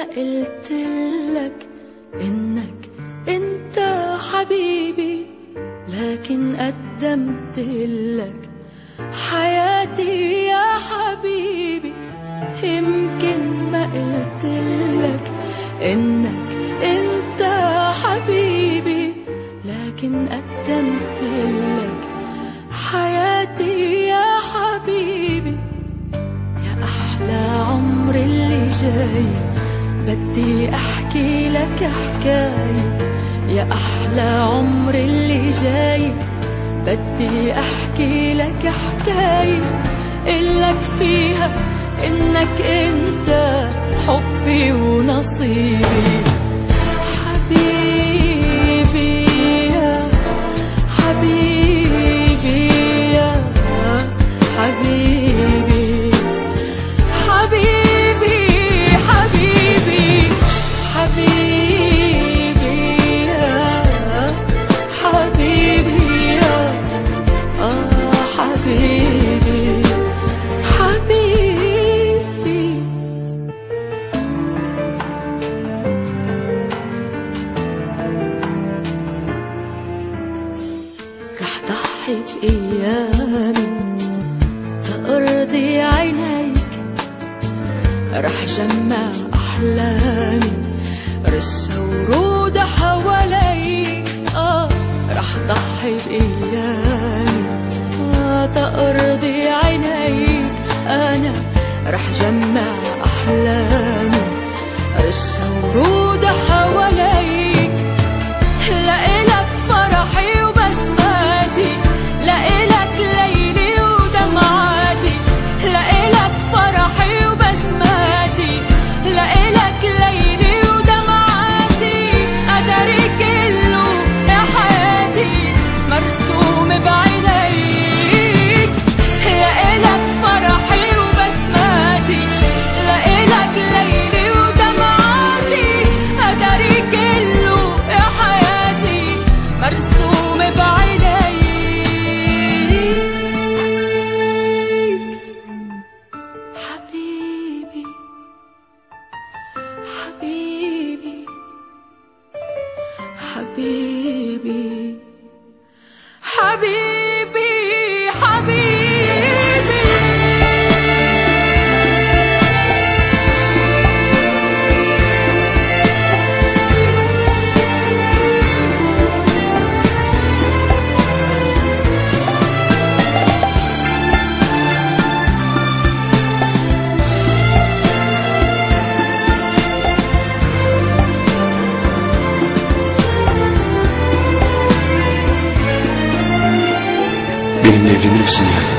ما قلتلك إنك أنت حبيبي، لكن قدمتلك حياتي يا حبيبي. يمكن ما قلتلك إنك أنت حبيبي، لكن قدمتلك حياتي يا حبيبي. يا أحلى عمر اللي جاي، بدي أحكي لك حكاية. يا أحلى عمر اللي جاي، بدي أحكي لك حكاية إلك فيها إنك أنت حبي ونصيبي. حبيبي يا حبيبي يا حبيبي، حبيبي حبيبي حبيبي يا حبيبي يا حبيبي حبيبي. رح ضحي بأيامي تأرضي عينيك، رح جمع أحلامي رشة ورود حواليك. رح ضحي بأيامي تأرضي عينيك. أنا رح جمع أحلامي رشة ورود حواليك. لإلك فرحي وبسماتي، لإلك ليلي ودمعاتي. لإلك فرحي وبسماتي، لإلك ليلي ودمعاتي. قدري كله يا حياتي مرسوم بعينيك. لإلك فرحي وبسماتي، لإلك ليلي ودمعاتي. قدري كله يا حياتي مرسوم بعينيك. حبيبي حبيبي حبيبي حبيبي حبيبي. Benimle evlenir misin yani?